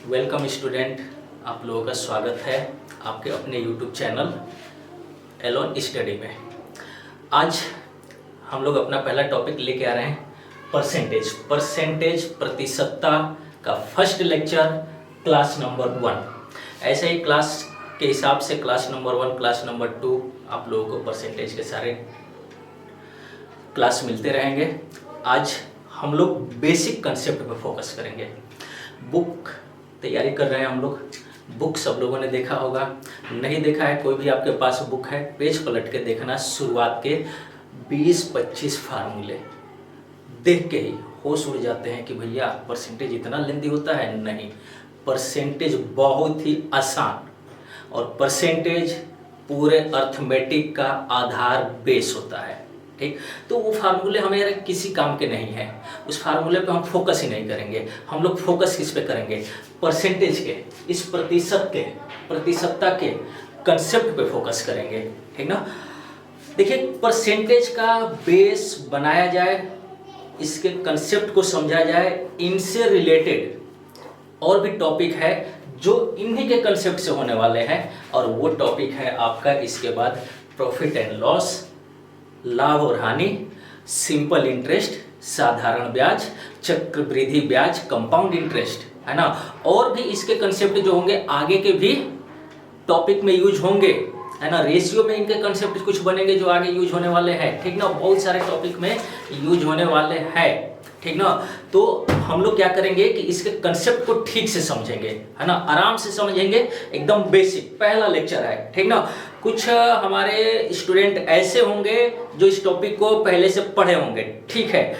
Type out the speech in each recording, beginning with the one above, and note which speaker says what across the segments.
Speaker 1: Welcome student, आप लोगों का स्वागत है आपके अपने यूट्यूब चैनल एलोन स्टडी में। आज हम लोग अपना पहला टॉपिक लेके आ रहे हैं परसेंटेज प्रतिशतता का फर्स्ट लेक्चर क्लास नंबर 1। ऐसे ही क्लास के हिसाब से क्लास नंबर 1 क्लास नंबर 2 आप लोगों को परसेंटेज के सारे क्लास मिलते रहेंगे। आज हम लोग बेसिक कंसेप्ट पर फोकस करेंगे। बुक तैयारी कर रहे हैं हम लोग। बुक सब लोगों ने देखा होगा, नहीं देखा है कोई भी आपके पास बुक है, पेज पलट के देखना। शुरुआत के 20-25 फार्मूले देख के ही होश उड़ जाते हैं कि भैया परसेंटेज इतना लेंदी होता है। नहीं, परसेंटेज बहुत ही आसान, और परसेंटेज पूरे अर्थमेटिक का आधार बेस होता है। ठीक, तो वो फार्मूले हमें किसी काम के नहीं है, उस फार्मूले पे हम फोकस ही नहीं करेंगे। हम लोग फोकस किस पे करेंगे? परसेंटेज के, इस प्रतिशतता के कंसेप्ट पे फोकस करेंगे। ठीक ना। देखिए, परसेंटेज का बेस बनाया जाए, इसके कंसेप्ट को समझा जाए, इनसे रिलेटेड और भी टॉपिक है जो इन्हीं के कंसेप्ट से होने वाले हैं, और वो टॉपिक है आपका इसके बाद प्रॉफिट एंड लॉस, लाभ और हानि, सिंपल इंटरेस्ट, साधारण ब्याज, चक्रवृद्धि ब्याज, कंपाउंड इंटरेस्ट, है ना। और भी इसके कंसेप्ट जो होंगे आगे के भी टॉपिक में यूज होंगे, है ना। रेशियो में इनके कंसेप्ट कुछ बनेंगे जो आगे यूज होने वाले हैं। ठीक ना, बहुत सारे टॉपिक में यूज होने वाले हैं। ठीक ना। तो हम लोग क्या करेंगे कि इसके कंसेप्ट को ठीक से समझेंगे, है ना, आराम से समझेंगे, एकदम बेसिक पहला लेक्चर है। ठीक ना। कुछ हमारे स्टूडेंट ऐसे होंगे जो इस टॉपिक को पहले से पढ़े होंगे, ठीक है,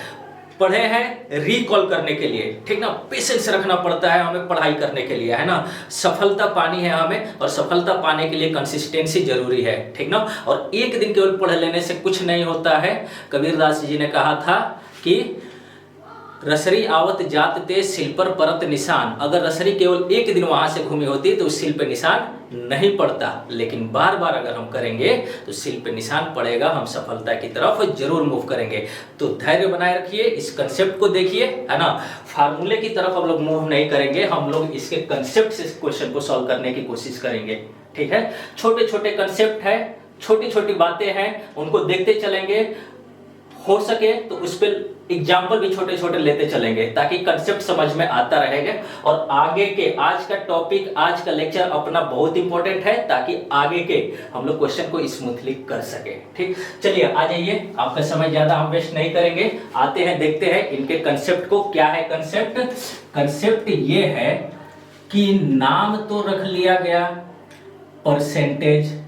Speaker 1: पढ़े हैं रिकॉल करने के लिए। ठीक ना, पेशेंस रखना पड़ता है हमें पढ़ाई करने के लिए, है ना। सफलता पानी है हमें, और सफलता पाने के लिए कंसिस्टेंसी जरूरी है। ठीक ना। और एक दिन केवल पढ़ लेने से कुछ नहीं होता है। कबीरदास जी ने कहा था कि रसरी आवत जात ते शिल पर परत निशान। अगर रसरी केवल एक दिन वहां से घूमी होती तो उस शिल पे निशान नहीं पड़ता, लेकिन बार बार अगर हम करेंगे तो शिल पे निशान पड़ेगा, हम सफलता की तरफ जरूर मूव करेंगे। तो धैर्य बनाए रखिए, इस कंसेप्ट को देखिए, है ना। फार्मूले की तरफ हम लोग मूव नहीं करेंगे, हम लोग इसके कंसेप्ट से क्वेश्चन को सॉल्व करने की कोशिश करेंगे। ठीक है, छोटे छोटे कंसेप्ट है, छोटी छोटी बातें हैं, उनको देखते चलेंगे। हो सके तो उस पर एग्जाम्पल भी छोटे छोटे लेते चलेंगे ताकि कंसेप्ट समझ में आता रहेगा। और आगे के आज का टॉपिक, आज का लेक्चर अपना बहुत इंपॉर्टेंट है, ताकि आगे के हम लोग क्वेश्चन को स्मूथली कर सके। ठीक, चलिए आ जाइए, आपका समय ज्यादा हम वेस्ट नहीं करेंगे, आते हैं देखते हैं इनके कंसेप्ट को। क्या है कंसेप्ट? कंसेप्ट ये है कि नाम तो रख लिया गया परसेंटेज,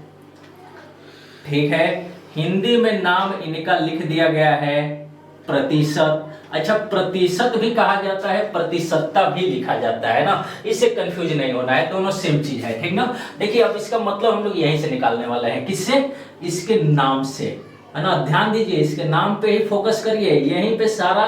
Speaker 1: ठीक है, हिंदी में नाम इनका लिख दिया गया है प्रतिशत। अच्छा, प्रतिशत भी कहा जाता है, प्रतिशतता भी लिखा जाता है ना, इससे कंफ्यूज नहीं होना है, दोनों सेम चीज है। ठीक ना। देखिए, अब इसका मतलब हम लोग यहीं से निकालने वाले हैं। किससे? इसके नाम से, है ना। ध्यान दीजिए, इसके नाम पे ही फोकस करिए, यहीं पे सारा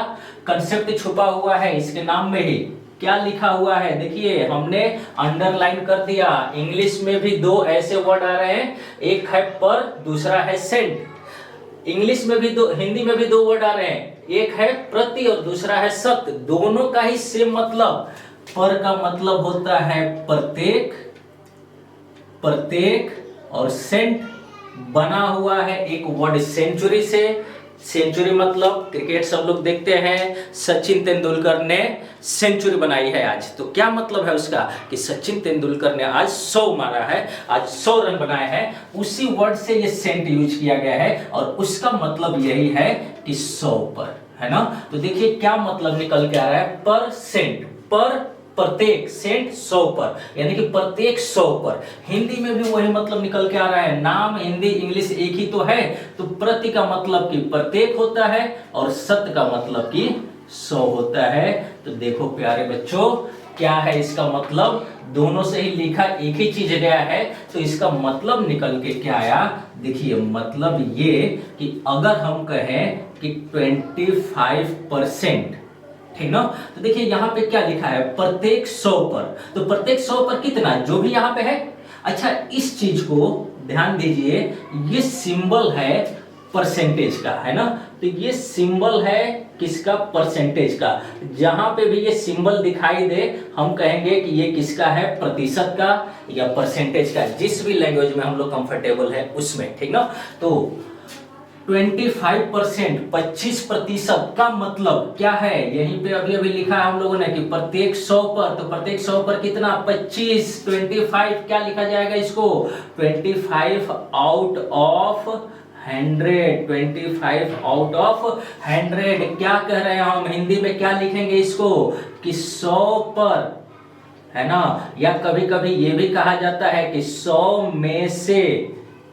Speaker 1: कंसेप्ट छुपा हुआ है, इसके नाम में ही क्या लिखा हुआ है। देखिए, हमने अंडरलाइन कर दिया। इंग्लिश में भी दो ऐसे वर्ड आ रहे हैं, एक है पर, दूसरा है सेंट। इंग्लिश में भी दो, हिंदी में भी दो वर्ड आ रहे हैं, एक है प्रति और दूसरा है सत्य। दोनों का ही सेम मतलब। पर का मतलब होता है प्रत्येक, प्रत्येक, और सेंट बना हुआ है एक वर्ड सेंचुरी से। सेंचुरी मतलब क्रिकेट सब लोग देखते हैं, सचिन तेंदुलकर ने सेंचुरी बनाई है आज। तो क्या मतलब है उसका? कि सचिन तेंदुलकर ने आज 100 मारा है, आज 100 रन बनाए हैं। उसी वर्ड से ये सेंट यूज किया गया है, और उसका मतलब यही है कि 100 पर, है ना। तो देखिए क्या मतलब निकल के आ रहा है, पर सेंट, पर प्रत्येक, सेंट 100 पर, यानी कि प्रत्येक 100 पर। हिंदी में भी वही मतलब निकल के आ रहा है। नाम हिंदी इंग्लिश एक ही तो है, तो प्रति का मतलब कि प्रत्येक होता है, और सत्य का मतलब कि 100 होता है। तो देखो प्यारे बच्चों, क्या है इसका मतलब? दोनों से ही लिखा एक ही चीज गया है, तो इसका मतलब निकल के क्या आया? देखिए, मतलब ये कि अगर हम कहें कि 25%, ठीक ना, तो देखिए यहां पे क्या लिखा है, प्रत्येक 100 पर। तो प्रत्येक 100 पर कितना, जो भी यहां पे है। अच्छा, इस चीज को ध्यान दीजिए, ये सिंबल है परसेंटेज का, है ना। तो ये सिंबल है किसका, परसेंटेज का। जहां पे भी ये सिंबल दिखाई दे हम कहेंगे कि ये किसका है, प्रतिशत का या परसेंटेज का, जिस भी लैंग्वेज में हम लोग कंफर्टेबल है उसमें, ठीक ना। तो 25%, 25% का मतलब क्या है, यहीं पे अभी अभी लिखा है हम लोगों ने कि प्रत्येक 100 पर, तो प्रत्येक 100 पर कितना, 25, 25 क्या लिखा जाएगा इसको, 25 आउट ऑफ 100, 25 आउट ऑफ 100। क्या कह रहे हैं हम हिंदी में, क्या लिखेंगे इसको कि 100 पर, है ना। या कभी कभी ये भी कहा जाता है कि 100 में से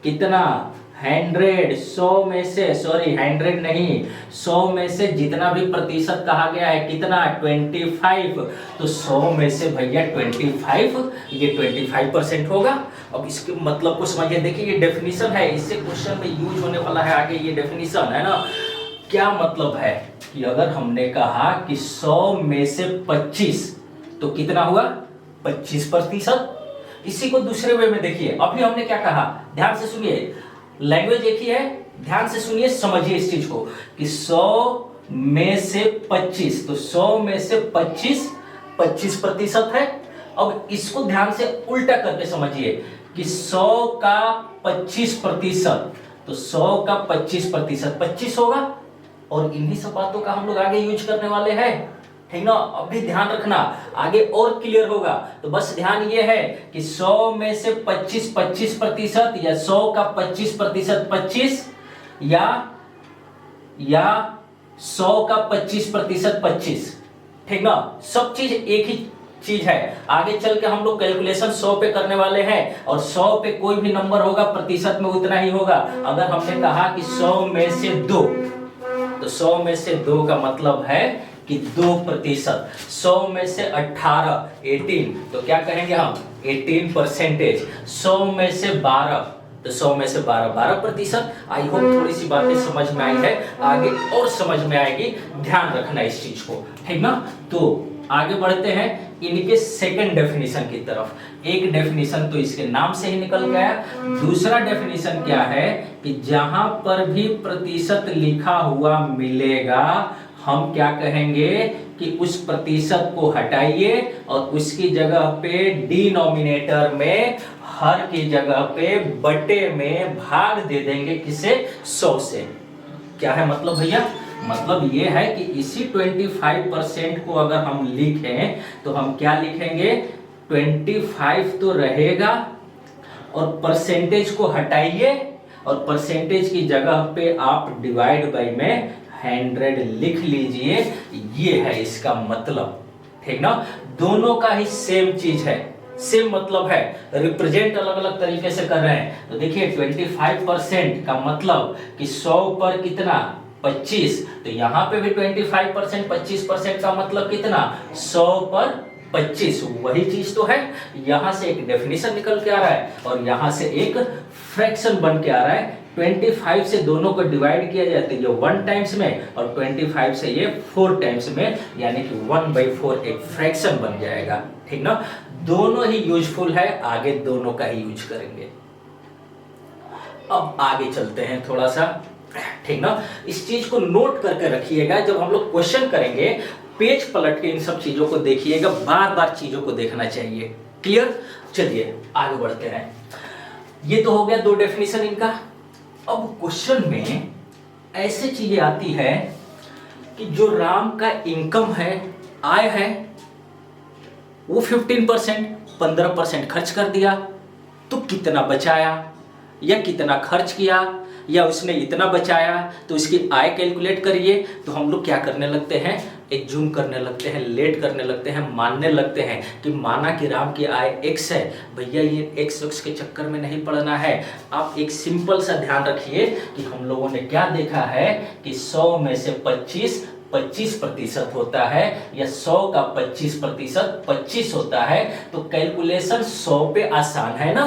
Speaker 1: कितना, 100, 100 में से, सॉरी 100 नहीं, 100 में से जितना भी प्रतिशत कहा गया है कितना, 25, तो 100 में से भैया 25, ये 25% होगा। अब इसके मतलब को समझिए, देखिए ये डेफिनेशन है, इससे क्वेश्चन में यूज होने वाला है आगे, ये डेफिनेशन है ना। क्या मतलब है कि अगर हमने कहा कि 100 में से 25 तो कितना हुआ, 25%। इसी को दूसरे वे में देखिए, अभी हमने क्या कहा, ध्यान से सुनिए, लैंग्वेज एक ही है, ध्यान से सुनिए, समझिए इस चीज को कि 100 में से 25, तो 100 में से 25 25% है। अब इसको ध्यान से उल्टा करके समझिए कि 100 का 25%, तो 100 का 25% 25 होगा। और इन्हीं सब बातों का हम लोग आगे यूज करने वाले हैं, ठीक ना। अभी ध्यान रखना, आगे और क्लियर होगा। तो बस ध्यान ये है कि 100 में से 25% या 100 का 25% 25 या 100 का 25% 25, ठीक ना। सब चीज एक ही चीज है। आगे चल के हम लोग कैलकुलेशन 100 पे करने वाले हैं, और 100 पे कोई भी नंबर होगा प्रतिशत में उतना ही होगा। अगर हमने कहा कि 100 में से 2, तो 100 में से 2 का मतलब है कि 2%। 100 में से 18, 18, तो क्या कहेंगे हम, 18%। 100 में से 12, तो 100 में से 12, 12%। आई होप थोड़ी सी बातें समझ में आई है, आगे और समझ में आएगी, ध्यान रखना इस चीज को, ठीक ना। तो आगे बढ़ते हैं इनके सेकंड डेफिनेशन की तरफ। एक डेफिनेशन तो इसके नाम से ही निकल गया, दूसरा डेफिनेशन क्या है कि जहां पर भी प्रतिशत लिखा हुआ मिलेगा हम क्या कहेंगे कि उस प्रतिशत को हटाइए और उसकी जगह पे डिनोमिनेटर में, हर की जगह पे बटे में भाग दे देंगे, किसे, 100 से। क्या है मतलब भैया, मतलब ये है कि इसी 25% को अगर हम लिखें तो हम क्या लिखेंगे, 25 तो रहेगा और परसेंटेज को हटाइए और परसेंटेज की जगह पे आप डिवाइड बाई में 100 लिख लीजिए। ये है इसका मतलब, ठीक ना। दोनों का ही सेम चीज है, सेम मतलब है, रिप्रेजेंट अलग अलग तरीके से कर रहे हैं। तो देखिए 25% का मतलब कि 100 पर कितना, 25, तो यहां पे भी 25%, 25% का मतलब कितना, 100 पर 25, वही चीज तो है। यहां से एक डेफिनेशन निकल के आ रहा है और यहां से एक फ्रैक्शन बन के आ रहा है। 25 से दोनों को डिवाइड किया जाता है, ये 1 टाइम्स में, और 25 से ये 4 टाइम्स में, यानी कि 1/4 एक फ्रैक्शन बन जाएगा, ठीक ना। दोनों ही यूजफुल है, आगे दोनों का ही यूज करेंगे। अब आगे चलते हैं थोड़ा सा, ठीक ना। इस चीज को नोट करके रखिएगा, जब हम लोग क्वेश्चन करेंगे पेज पलट के इन सब चीजों को देखिएगा, बार बार चीजों को देखना चाहिए। क्लियर, चलिए आगे बढ़ते हैं। ये तो हो गया 2 डेफिनेशन इनका। अब क्वेश्चन में ऐसे चीजें आती है कि जो राम का इनकम है, आय है, वो 15%, 15% खर्च कर दिया, तो कितना बचाया या कितना खर्च किया या उसने इतना बचाया, तो इसकी आय कैलकुलेट करिए। तो हम लोग क्या करने लगते हैं, एज्यूम करने लगते हैं, लेट करने लगते हैं, मानने लगते हैं कि माना कि राम की आय x है। भैया ये x के चक्कर में नहीं पड़ना है। आप एक सिंपल सा ध्यान रखिए कि हम लोगों ने क्या देखा है कि 100 में से 25% होता है, या 100 का 25% 25 होता है। तो कैलकुलेशन 100 पे आसान है ना,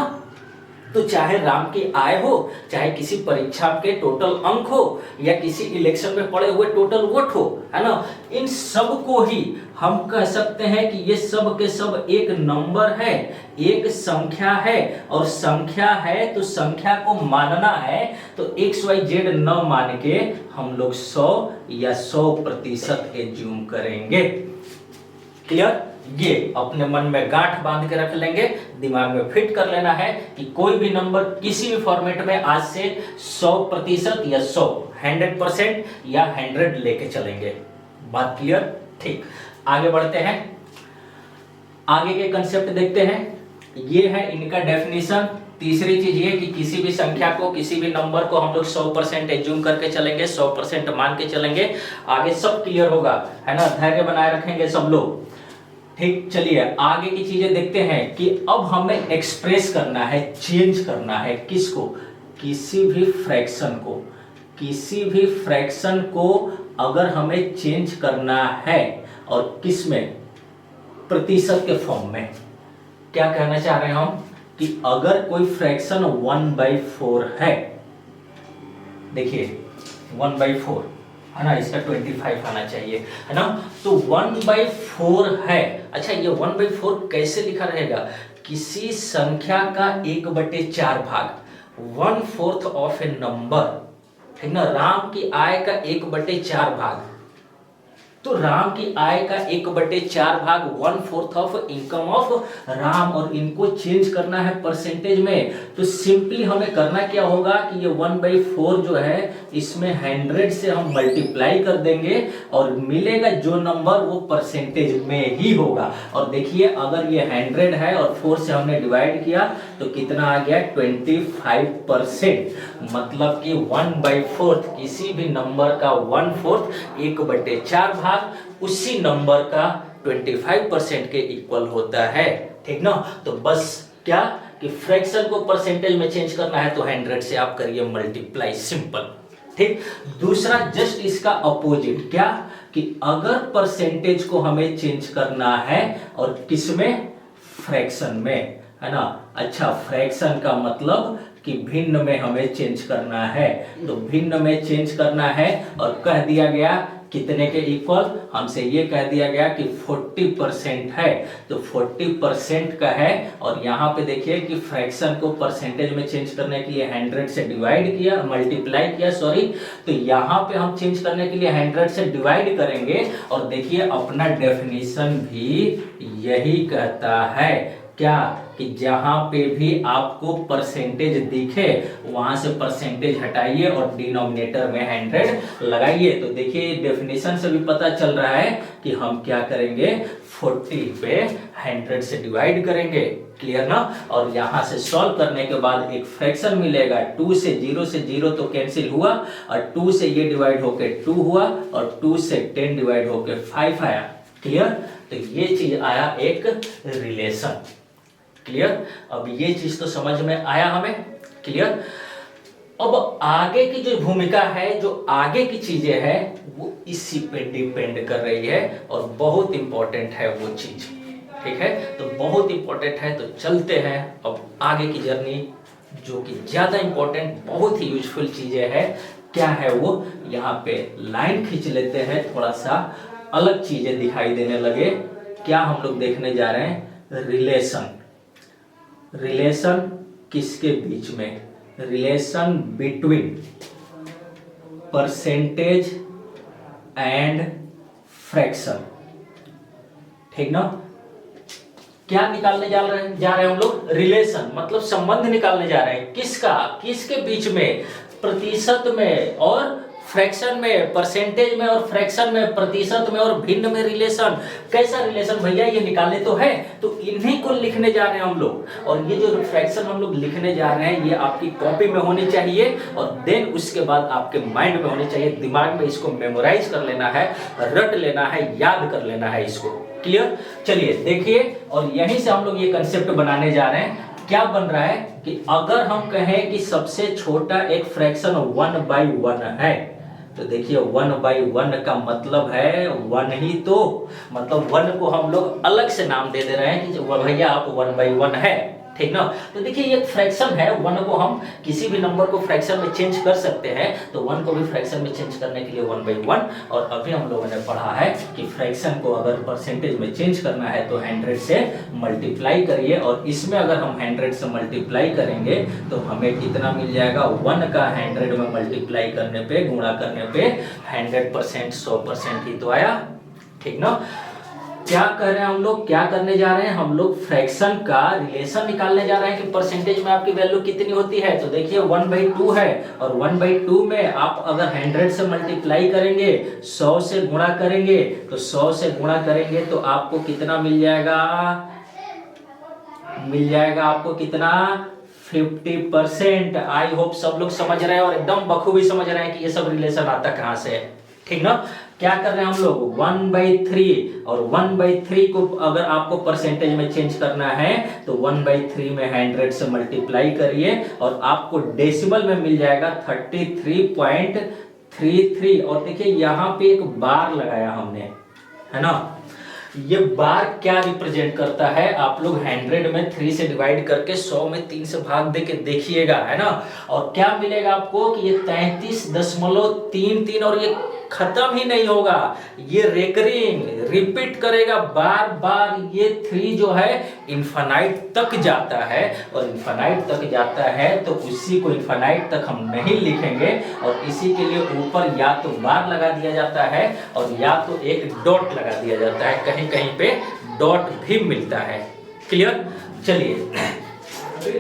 Speaker 1: तो चाहे राम की आय हो, चाहे किसी परीक्षा के टोटल अंक हो, या किसी इलेक्शन में पड़े हुए टोटल वोट हो, है ना, इन सब को ही हम कह सकते हैं कि ये सब के सब एक नंबर है, एक संख्या है, और संख्या है तो संख्या को मानना है, तो XYZ न मान के हम लोग 100 या 100% एज्यूम करेंगे। क्लियर? ये अपने मन में गांठ बांध के रख लेंगे, दिमाग में फिट कर लेना है कि कोई भी नंबर किसी भी फॉर्मेट में आज से 100% या 100% या 100 लेके चलेंगे। बात क्लियर? ठीक, आगे बढ़ते हैं, आगे के कंसेप्ट देखते हैं। ये है इनका डेफिनेशन। तीसरी चीज ये कि किसी भी संख्या को, किसी भी नंबर को हम लोग 100% एज्यूम करके चलेंगे, 100% मान के चलेंगे। आगे सब क्लियर होगा, है ना, धैर्य बनाए रखेंगे सब लोग। ठीक, चलिए आगे की चीजें देखते हैं कि अब हमें एक्सप्रेस करना है, चेंज करना है किसको, किसी भी फ्रैक्शन को, किसी भी फ्रैक्शन को अगर हमें चेंज करना है, और किस में, प्रतिशत के फॉर्म में। क्या कहना चाह रहे हैं हम कि अगर कोई फ्रैक्शन 1/4 है, देखिए 1/4 है ना, इसका 25 आना चाहिए, है ना, तो 1/4 है। अच्छा, ये 1/4 कैसे लिखा रहेगा, किसी संख्या का 1/4 भाग, 1/4 ऑफ ए नंबर, ठीक ना, राम की आय का 1/4 भाग, तो राम की आय का 1/4 भाग 1/4 ऑफ इनकम ऑफ राम, और इनको चेंज करना है परसेंटेज में। तो सिंपली हमें करना क्या होगा कि ये 1/4 जो है इसमें 100 से हम मल्टीप्लाई कर देंगे, और मिलेगा जो नंबर वो परसेंटेज में ही होगा। और देखिए अगर ये 100 है और 4 से हमने डिवाइड किया तो कितना आ गया, 25%। मतलब कि 1/4 किसी भी नंबर का 1/4 1/4 भाग उसी नंबर का 25% के इक्वल होता है। ठीक ना, तो बस क्या कि फ्रैक्शन को परसेंटेज में चेंज करना है तो 100 से आप करिए मल्टीप्लाई, सिंपल। ठीक, दूसरा जस्ट इसका अपोजिट, क्या कि अगर परसेंटेज को हमें चेंज करना है और किसमें, फ्रैक्शन में, है ना। अच्छा, फ्रैक्शन का मतलब कि भिन्न में हमें चेंज करना है, तो भिन्न में चेंज करना है, और कह दिया गया कितने के इक्वल, हमसे ये कह दिया गया कि 40% है, तो 40% का है। और यहाँ पे देखिए कि फ्रैक्शन को परसेंटेज में चेंज करने के लिए 100 से डिवाइड किया, मल्टीप्लाई किया सॉरी, तो यहाँ पे हम चेंज करने के लिए 100 से डिवाइड करेंगे। और देखिए अपना डेफिनेशन भी यही कहता है, क्या कि जहां पे भी आपको परसेंटेज दिखे वहां से परसेंटेज हटाइए और डिनोमिनेटर में 100 लगाइए। तो देखिए डेफिनेशन से भी पता चल रहा है कि हम क्या करेंगे, 40 पे 100 से डिवाइड करेंगे। क्लियर ना। और यहां से सॉल्व करने के बाद एक फ्रैक्शन मिलेगा, 2 से 0 तो कैंसिल हुआ, और 2 से ये डिवाइड होके 2 हुआ, और 2 से 10 डिवाइड होके 5 आया। क्लियर, तो ये चीज आया एक रिलेशन। क्लियर, अब ये चीज तो समझ में आया हमें। क्लियर, अब आगे की जो भूमिका है, जो आगे की चीजें हैं वो इसी पे डिपेंड कर रही है, और बहुत इंपॉर्टेंट है वो चीज। ठीक है, तो बहुत इंपॉर्टेंट है, तो चलते हैं अब आगे की जर्नी, जो कि ज्यादा इंपॉर्टेंट, बहुत ही यूजफुल चीजें हैं। क्या है वो, यहाँ पे लाइन खींच लेते हैं, थोड़ा सा अलग चीजें दिखाई देने लगे। क्या हम लोग देखने जा रहे हैं, रिलेशन। रिलेशन किसके बीच में, relation between percentage and fraction. ठीक ना, क्या निकालने जा रहे हैं हम लोग, रिलेशन, मतलब संबंध निकालने जा रहे हैं। किसका, किसके बीच में, प्रतिशत में और फ्रैक्शन में, परसेंटेज में और फ्रैक्शन में, प्रतिशत में और भिन्न में रिलेशन। कैसा रिलेशन भैया, ये निकालने तो है, तो इन्हीं को लिखने जा रहे हैं हम लोग। और ये जो फ्रैक्शन हम लोग लिखने जा रहे हैं ये आपकी कॉपी में होनी चाहिए, और देन उसके बाद आपके माइंड में होनी चाहिए, दिमाग में इसको मेमोराइज कर लेना है, रट लेना है, याद कर लेना है इसको। क्लियर, चलिए देखिए, और यहीं से हम लोग ये कंसेप्ट बनाने जा रहे हैं। क्या बन रहा है कि अगर हम कहें कि सबसे छोटा एक फ्रैक्शन 1/1 है, तो देखिए 1/1 का मतलब है 1 ही, तो मतलब 1 को हम लोग अलग से नाम दे रहे हैं कि भैया आप 1/1 है। ठीक ना। तो देखिए ये फ्रैक्शन है, 1 को हम किसी भी नंबर को फ्रैक्शन में चेंज कर सकते हैं, तो 1 को भी फ्रैक्शन में चेंज करने के लिए 1/1। और अभी हम लोगों ने पढ़ा है कि फ्रैक्शन को अगर परसेंटेज में चेंज करना है तो 100 से मल्टीप्लाई करिए, और इसमें अगर हम 100 से मल्टीप्लाई करेंगे तो हमें कितना मिल जाएगा, 1 का 100 में मल्टीप्लाई करने पे, गुणा करने पे 100%, 100% ही तो आया, ठीक ना। क्या कर रहे हैं हम लोग, क्या करने जा रहे हैं हम लोग, फ्रैक्शन का रिलेशन निकालने जा रहे हैं कि परसेंटेज में आपकी वैल्यू कितनी होती है। तो देखिए 1/2 है, और 1/2 में आप अगर 100 से मल्टीप्लाई करेंगे, 100 से गुणा करेंगे, तो 100 से गुणा करेंगे तो आपको कितना मिल जाएगा, आपको कितना, 50%। आई होप सब लोग समझ रहे हैं और एकदम बखूबी समझ रहे हैं कि ये सब रिलेशन आता कहां से है, ठीक ना। क्या कर रहे हैं हम लोग, 1/3, और 1/3 को अगर आपको परसेंटेज में चेंज करना है तो 1/3 में 100 से मल्टीप्लाई करिए, और आपको डेसिमल में मिल जाएगा 33.33। और देखिए यहाँ पे एक बार लगाया हमने, है ना। ये बार क्या रिप्रेजेंट करता है, आप लोग 100 में 3 से डिवाइड करके 100 में 3 से भाग दे के देखिएगा, है ना। और क्या मिलेगा आपको कि ये 33.33, और ये खत्म ही नहीं होगा, ये रेकरिंग रिपीट करेगा बार बार। ये 3 जो है इन्फिनाइट तक जाता है, और इन्फिनाइट तक जाता है तो उसी को इन्फिनाइट तक हम नहीं लिखेंगे, और इसी के लिए ऊपर या तो बार लगा दिया जाता है और या तो एक डॉट लगा दिया जाता है, कहीं कहीं पे डॉट भी मिलता है। क्लियर, चलिए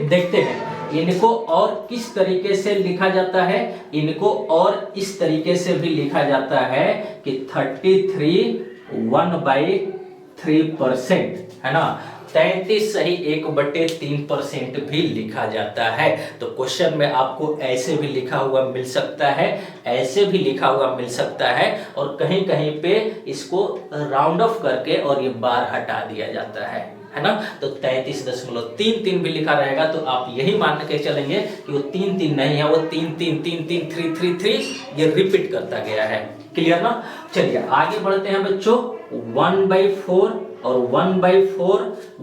Speaker 1: देखते हैं इनको और किस तरीके से लिखा जाता है। इनको और इस तरीके से भी लिखा जाता है कि 33 1/3%, है ना। 33 सही 1/3% भी लिखा जाता है। तो क्वेश्चन में आपको ऐसे भी लिखा हुआ मिल सकता है, ऐसे भी लिखा हुआ मिल सकता है, और कहीं कहीं पे इसको राउंड ऑफ करके और ये बार हटा दिया जाता है ना। तो 33.33 भी लिखा रहेगा, तो आप यही मान के चलेंगे कि वो 3 नहीं है, वो 3 ये रिपीट करता गया है। क्लियर ना। चलिए आगे बढ़ते हैं बच्चों। 1/4 और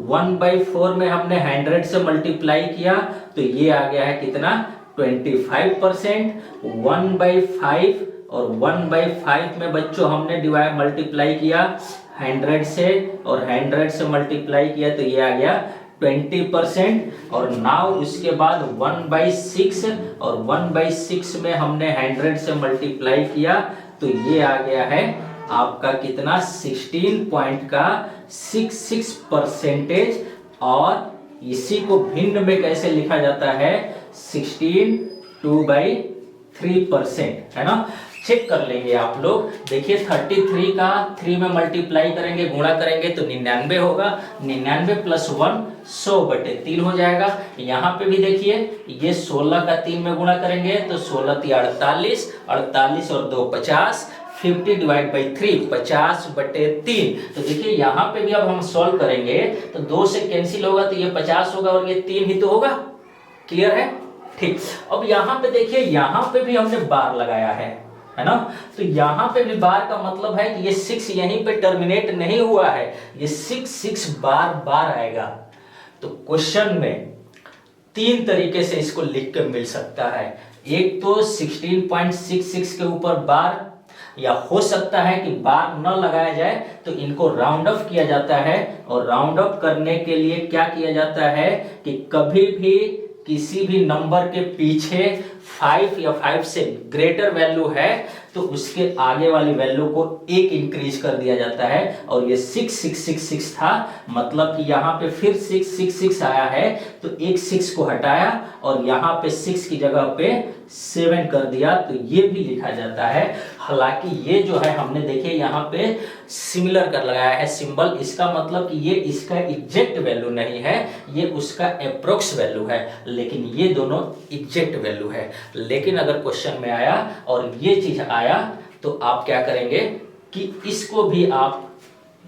Speaker 1: 1/4 में हमने 100 से मल्टीप्लाई किया तो ये आ गया है कितना, 25%। 1/5 और 1/5 में बच्चों हमने डिवाइड मल्टीप्लाई किया 100 से, और 100 से मल्टीप्लाई किया तो ये आ गया 20%। और नाउ उसके बाद 1/6, और 1/6 में हमने 100 से मल्टीप्लाई किया तो ये आ गया है आपका कितना, 16.66%। और इसी को भिन्न में कैसे लिखा जाता है, 16 2/3%, है ना। चेक कर लेंगे आप लोग। देखिए 33 का 3 में मल्टीप्लाई करेंगे, गुणा करेंगे तो 99 होगा। 99 + 1 100/3 हो जाएगा। यहाँ पे भी देखिए ये 16 का 3 में गुणा करेंगे तो 16 × 48, 48 और 2 50, 50/3 50/3। तो देखिए यहाँ पे भी अब हम सॉल्व करेंगे तो 2 से कैंसिल होगा तो ये 50 होगा और ये 3 ही तो होगा। क्लियर है, ठीक। अब यहाँ पे देखिए, यहाँ पे भी हमने बार लगाया है ना। तो यहाँ पे भी बार का मतलब है कि ये 6 यहीं पे टर्मिनेट नहीं हुआ है, ये 6 बार बार आएगा। तो क्वेश्चन में 3 तरीके से इसको लिख के मिल सकता है। एक तो 16.66 के ऊपर बार, या हो सकता है कि बार न लगाया जाए तो इनको राउंड ऑफ किया जाता है, और राउंड ऑफ करने के लिए क्या किया जाता है कि कभी भी किसी भी नंबर के पीछे 5 या 5 से ग्रेटर वैल्यू है तो उसके आगे वाली वैल्यू को 1 इंक्रीज कर दिया जाता है। और ये 6666 था, मतलब कि यहाँ पे फिर 666 आया है तो एक 6 को हटाया और यहाँ पे 6 की जगह पे 7 कर दिया, तो ये भी लिखा जाता है। हालांकि ये जो है हमने देखिए यहाँ पे सिमिलर कर लगाया है सिंबल, इसका मतलब कि ये इसका एग्जैक्ट वैल्यू नहीं है, ये उसका अप्रोक्स वैल्यू है, लेकिन ये दोनों एग्जैक्ट वैल्यू है। लेकिन अगर क्वेश्चन में आया और ये चीज आया तो आप क्या करेंगे कि इसको भी आप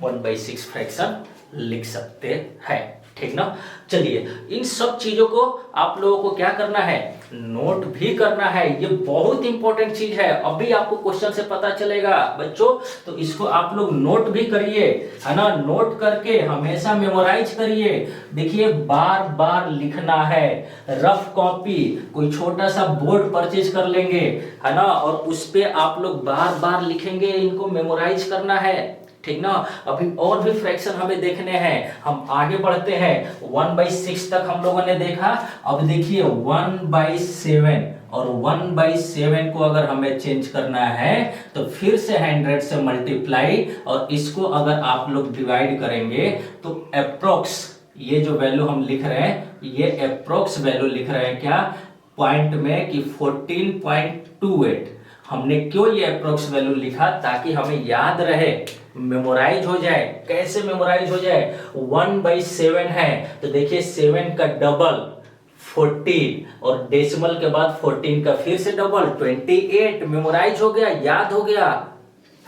Speaker 1: 1/6 फ्रैक्शन लिख सकते हैं। ठीक ना। चलिए, इन सब चीजों को आप लोगों को क्या करना है, नोट भी करना है। ये बहुत इंपॉर्टेंट चीज है, अभी आपको क्वेश्चन से पता चलेगा बच्चों, तो इसको आप लोग नोट भी करिए, है ना। नोट करके हमेशा मेमोराइज करिए। देखिए, बार बार लिखना है, रफ कॉपी, कोई छोटा सा बोर्ड परचेज कर लेंगे, है ना, और उस पे आप लोग बार बार लिखेंगे, इनको मेमोराइज करना है, ठीक ना। अभी और भी फ्रैक्शन हमें देखने हैं, हम आगे बढ़ते हैं। 1/6 तक हम लोगों ने देखा। अब देखिए 1/7 और 1/7 को अगर हमें चेंज करना है तो फिर से 100 से मल्टीप्लाई, और इसको अगर आप लोग डिवाइड करेंगे तो अप्रोक्स, ये जो वैल्यू हम लिख रहे हैं, ये अप्रोक्स वैल्यू लिख रहे हैं क्या पॉइंट में कि 14.28। हमने क्यों ये अप्रोक्स वैल्यू लिखा, ताकि हमें याद रहे, मेमोराइज हो जाए। कैसे मेमोराइज हो जाए, 1/7 है तो देखिए 7 का डबल 14, और डेसिमल के बाद 14 का फिर से डबल 28। मेमोराइज हो गया, याद हो गया,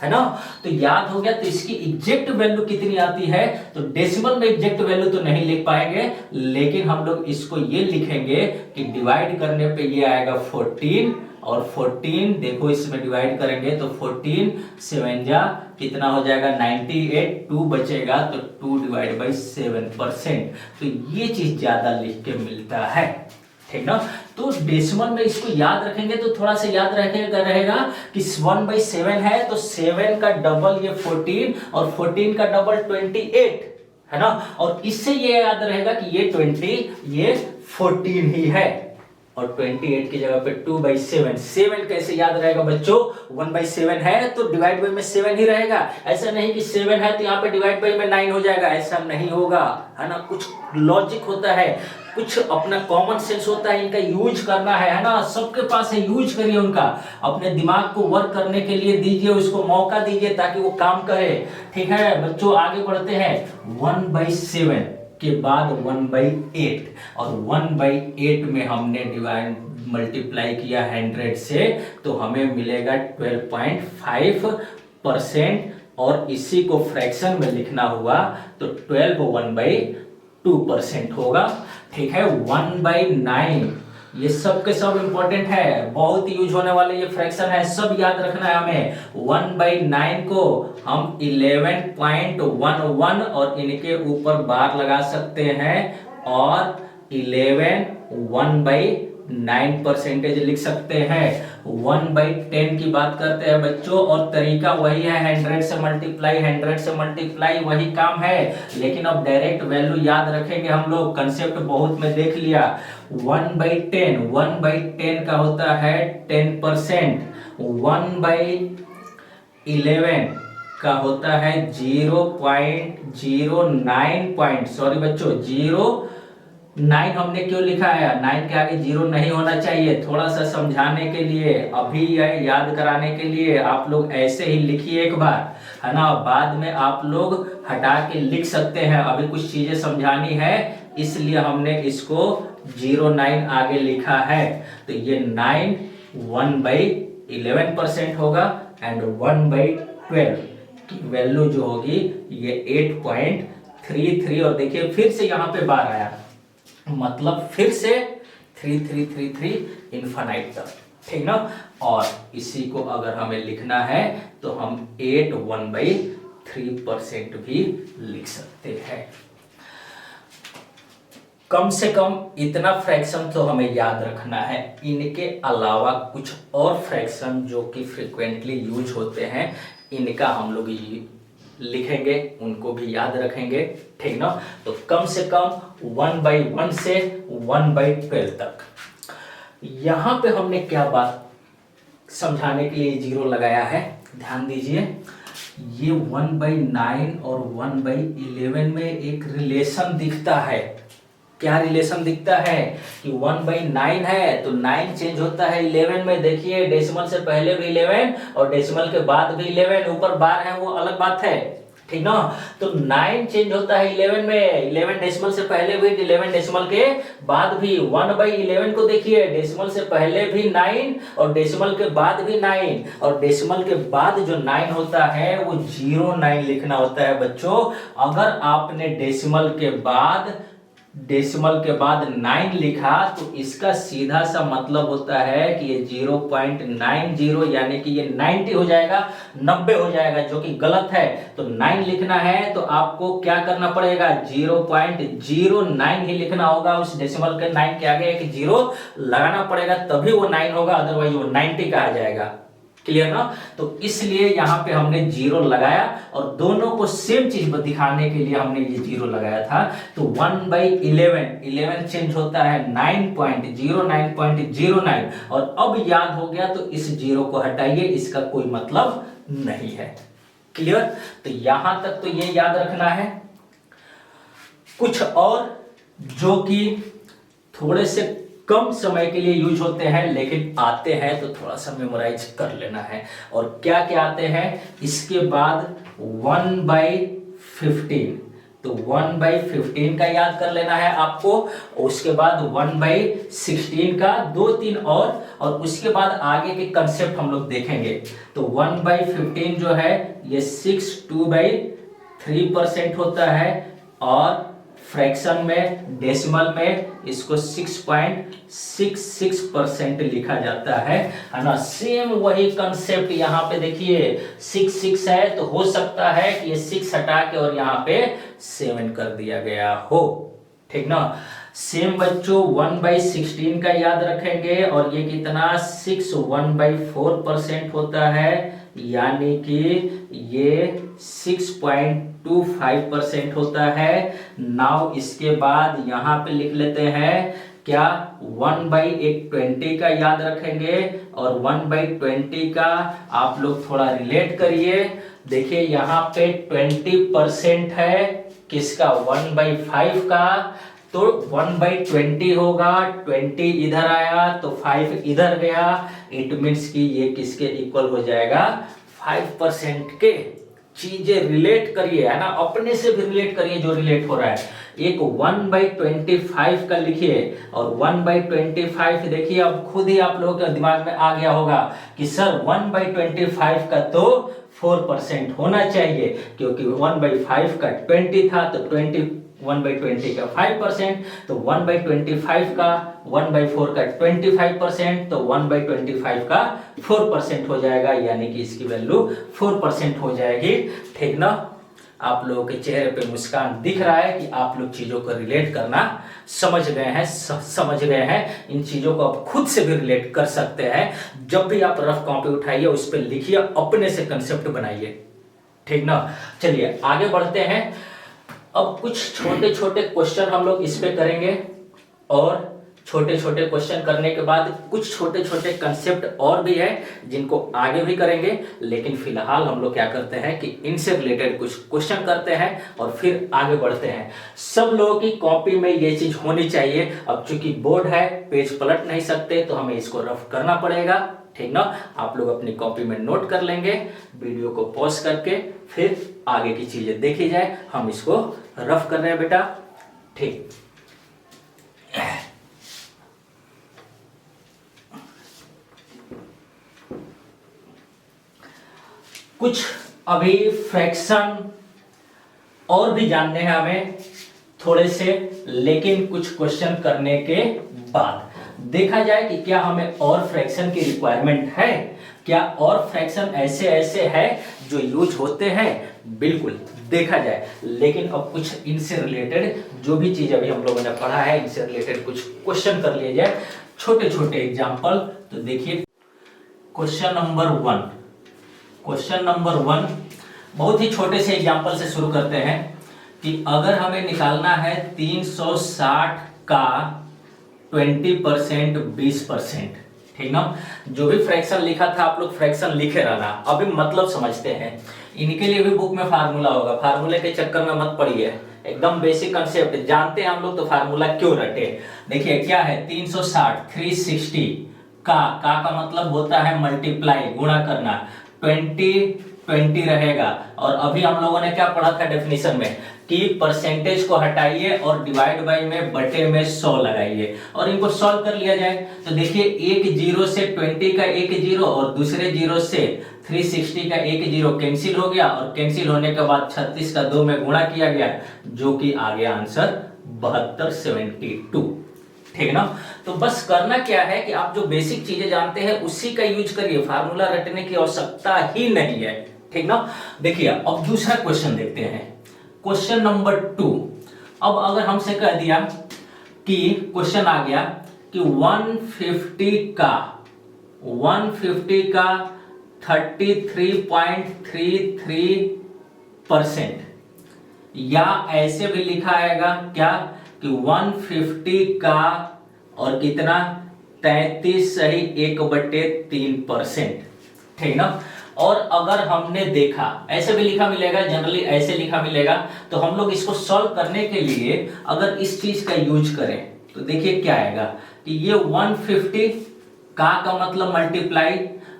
Speaker 1: है ना। तो याद हो गया, तो इसकी एग्जैक्ट वैल्यू कितनी आती है, तो डेसिमल में एग्जैक्ट वैल्यू तो नहीं लिख पाएंगे, लेकिन हम लोग इसको ये लिखेंगे कि डिवाइड करने पे ये आएगा 14, और 14 देखो इसमें डिवाइड करेंगे तो 14 7 जा कितना हो जाएगा 98, 2 बचेगा तो 2/7%। तो ये चीज ज्यादा लिख के मिलता है, ठीक ना। तो डेसिमल में इसको याद रखेंगे तो थोड़ा सा याद रहेगा कि 1/7 है तो 7 का डबल ये 14, और 14 का डबल 28, है ना। और इससे ये याद रहेगा कि ये 20, ये 14 ही है, और 28 की जगह पे 2/7। 7 कैसे याद रहेगा बच्चों, 1/7 है तो डिवाइड बाई में 7 ही रहेगा। ऐसा नहीं कि 7 है तो यहाँ पे डिवाइड बाई में 9 हो जाएगा, ऐसा नहीं होगा, है ना। कुछ लॉजिक होता है, कुछ अपना कॉमन सेंस होता है, इनका यूज करना है ना। सबके पास है, यूज करिए उनका, अपने दिमाग को वर्क करने के लिए दीजिए, उसको मौका दीजिए ताकि वो काम करे, ठीक है बच्चों। आगे बढ़ते हैं, 1/7 के बाद 1/8, और 1/8 में हमने डिवाइड मल्टीप्लाई किया 100 से, तो हमें मिलेगा 12.5%, और इसी को फ्रैक्शन में लिखना हुआ तो 12 1/2% होगा, ठीक है। 1/9, ये सब के सब इंपॉर्टेंट है, बहुत यूज होने वाले ये फ्रैक्शन है, सब याद रखना है हमें। 1/9 को हम 11.11 और इनके ऊपर बार लगा सकते हैं, और 11 1/9% लिख सकते हैं। 1/10 की बात करते हैं बच्चों, और तरीका वही है, 100 से मल्टीप्लाई वही काम है, लेकिन अब डायरेक्ट वैल्यू याद रखेंगे हम लोग, कंसेप्ट बहुत में देख लिया। 1/10 का होता है 10%, 1/11 का होता है 0.09 सॉरी बच्चों 0.9 हमने क्यों लिखा है, 9 के आगे 0 नहीं होना चाहिए, थोड़ा सा समझाने के लिए, अभी याद कराने के लिए आप लोग ऐसे ही लिखिए एक बार, है ना। बाद में आप लोग हटा के लिख सकते हैं, अभी कुछ चीजें समझानी है, इसलिए हमने इसको 0.9 आगे लिखा है। तो ये 9 1/11% होगा, एंड 1/12 की वैल्यू जो होगी ये 8.33, और देखिए फिर से यहाँ पे बार आया, मतलब फिर से 3333 इनफाइनाइट तक, ठीक ना। और इसी को अगर हमें लिखना है तो हम 8 1/3% भी लिख सकते हैं। कम से कम इतना फ्रैक्शन तो हमें याद रखना है। इनके अलावा कुछ और फ्रैक्शन जो कि फ्रिक्वेंटली यूज होते हैं, इनका हम लोग लिखेंगे, उनको भी याद रखेंगे, ठीक ना। तो कम से कम 1/1 से 1/12 तक। यहां पे हमने क्या बात समझाने के लिए 0 लगाया है, ध्यान दीजिए। ये 1/9 और 1/11 में एक रिलेशन दिखता है। क्या रिलेशन दिखता है कि 1/9 है तो 9 चेंज होता है 11 में, देखिए डेसिमल से पहले भी 11 और डेसिमल के बाद भी 11, ऊपर बार है वो अलग बात है, ठीक ना। तो 9 चेंज होता है 11 में, 11 डेसिमल से पहले भी, 11 डेसिमल के बाद भी। 1/11 को देखिए, डेसिमल से पहले भी 9 और डेसिमल के बाद भी 9, और डेसिमल के बाद जो 9 होता है वो 09 लिखना होता है बच्चों। अगर आपने डेसिमल के बाद डेसिमल के बाद 9 लिखा तो इसका सीधा सा मतलब होता है कि ये 0.90 यानी कि ये 90 हो जाएगा, 90 हो जाएगा, जो कि गलत है। तो 9 लिखना है तो आपको क्या करना पड़ेगा, 0.09 ही लिखना होगा। उस डेसिमल के 9 के आगे एक 0 लगाना पड़ेगा, तभी वो 9 होगा, अदरवाइज वो 90 कहा जाएगा। क्लियर ना? तो इसलिए यहाँ पे हमने 0 लगाया और दोनों को सेम चीज दिखाने के लिए हमने ये 0 लगाया था। तो 1/11 चेंज होता है 9.09 और अब याद हो गया तो इस 0 को हटाइए, इसका कोई मतलब नहीं है। क्लियर? तो यहां तक तो ये याद रखना है। कुछ और जो कि थोड़े से कम समय के लिए यूज होते हैं लेकिन आते हैं तो थोड़ा सा मेमोराइज कर लेना है। और क्या क्या आते हैं इसके बाद 1/15, तो 1/15 का याद कर लेना है आपको। उसके बाद 1/16 का 2-3 और उसके बाद आगे के कंसेप्ट हम लोग देखेंगे। तो 1/15 जो है ये 62/3% होता है और फ्रैक्शन में, डेसिमल में इसको 6.66% लिखा जाता है ना। सेम वही कंसेप्ट यहाँ पे देखिए 6 है तो हो सकता है कि ये 6 हटा के और यहाँ पे 7 कर दिया गया हो, ठीक ना। सेम बच्चों 1/16 का याद रखेंगे और ये कितना 1/4% होता है, यानी कि ये 6.25% होता है। नाउ इसके बाद यहां पे लिख लेते हैं क्या 1/20 का याद रखेंगे और 1/20 का आप लोग थोड़ा रिलेट करिए। देखिए यहाँ पे 20% है किसका, 1/5 का, तो 1/20 होगा, 20 इधर आया तो 5 इधर गया, इट मीन्स कि ये किसके इक्वल हो जाएगा 5% के। चीजें रिलेट करिए, है ना, अपने से भी रिलेट करिए जो रिलेट हो रहा है। एक 1/25 का लिखिए और 1/25 देखिए अब खुद ही आप लोगों के दिमाग में आ गया होगा कि सर 1/25 का तो 4% होना चाहिए, क्योंकि 1/5 का 20 था तो 1/20 का 5%, तो 1/25 का 1/4 का 25%, तो 1/25 का 4% हो जाएगा, यानी कि इसकी वैल्यू 4% हो जाएगी, ठीक ना। आप लोगों के चेहरे पे मुस्कान दिख रहा है कि आप लोग चीजों को रिलेट करना समझ गए हैं, समझ गए हैं। इन चीजों को आप खुद से भी रिलेट कर सकते हैं। जब भी आप रफ कॉपी उठाइए उस पर लिखिए, अपने से कंसेप्ट बनाइए, ठीक ना। चलिए आगे बढ़ते हैं। अब कुछ छोटे छोटे क्वेश्चन हम लोग इस पे करेंगे और छोटे छोटे क्वेश्चन करने के बाद कुछ छोटे छोटे कंसेप्ट और भी है जिनको आगे भी करेंगे, लेकिन फिलहाल हम लोग क्या करते हैं कि इनसे रिलेटेड कुछ क्वेश्चन करते हैं और फिर आगे बढ़ते हैं। सब लोगों की कॉपी में ये चीज होनी चाहिए। अब चूंकि बोर्ड है, पेज पलट नहीं सकते, तो हमें इसको रफ करना पड़ेगा, ठीक ना। आप लोग अपनी कॉपी में नोट कर लेंगे, वीडियो को पॉज करके फिर आगे की चीजें देखी जाए। हम इसको रफ कर रहे हैं बेटा, ठीक। कुछ अभी फ्रैक्शन और भी जानने हैं हमें थोड़े से, लेकिन कुछ क्वेश्चन करने के बाद देखा जाए कि क्या हमें और फ्रैक्शन की रिक्वायरमेंट है, क्या और फ्रैक्शन ऐसे ऐसे है जो यूज होते हैं, बिल्कुल देखा जाए। लेकिन अब कुछ इनसे रिलेटेड जो भी चीज अभी हम लोगों ने पढ़ा है इनसे रिलेटेड कुछ क्वेश्चन कर लिए जाए, छोटे छोटे एग्जांपल। तो देखिए क्वेश्चन नंबर 1 बहुत ही छोटे से एग्जांपल से शुरू करते हैं कि अगर हमें निकालना है 360 का 20% 20%, ठीक ना। जो भी फ्रैक्शन लिखा था आप लोग फ्रैक्शन लिखे रहना। अभी मतलब समझते हैं, इनके लिए भी बुक में फार्मूला होगा, फार्मूले के चक्कर में मत पड़िए, एकदम बेसिक कंसेप्ट जानते हैं हम लोग, तो फार्मूला क्यों रटे। देखिए क्या है 360 360 का मतलब होता है मल्टीप्लाई, गुणा करना, 20 रहेगा। और अभी हम लोगों ने क्या पढ़ा था डेफिनेशन में, कि परसेंटेज को हटाइए और डिवाइड बाय में बटे में 100 लगाइए और इनको सॉल्व कर लिया जाए। तो देखिए एक जीरो से 20 का एक जीरो और दूसरे जीरो से 360 का एक जीरो कैंसिल हो गया और कैंसिल होने के बाद 36 का 2 में गुणा किया गया, जो कि आ गया आंसर 7272। ठीक ना। तो बस करना क्या है कि आप जो बेसिक चीजें जानते हैं उसी का यूज करिए, फार्मूला रटने की आवश्यकता ही नहीं है। ठीक ना। देखिए अब दूसरा क्वेश्चन देखते हैं, क्वेश्चन नंबर 2। अब अगर हमसे कह दिया कि क्वेश्चन आ गया कि 150 का 33.33%, या ऐसे भी लिखा आएगा क्या कि 150 का और कितना 33 सही 1/3%। ठीक ना। और अगर हमने देखा ऐसे भी लिखा मिलेगा, जनरली ऐसे लिखा मिलेगा, तो हम लोग इसको सॉल्व करने के लिए अगर इस चीज का यूज करें तो देखिए क्या आएगा कि ये 150 का मतलब मल्टीप्लाई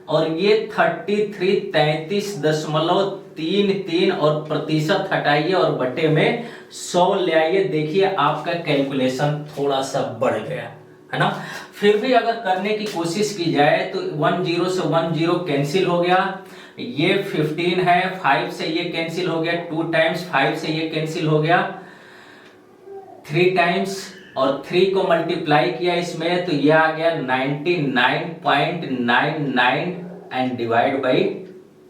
Speaker 1: और ये 33.33 और प्रतिशत हटाइए और बटे में 100 ले आइए। देखिए आपका कैलकुलेशन थोड़ा सा बढ़ गया है ना। फिर भी अगर करने की कोशिश की जाए तो 10 से 10 कैंसिल हो गया, ये 15 है, 5 से ये कैंसिल हो गया, 2 टाइम्स 5 से ये कैंसिल हो गया, 3 टाइम्स और 3 को मल्टीप्लाई किया इसमें तो ये आ गया 99.99 एंड डिवाइड बाई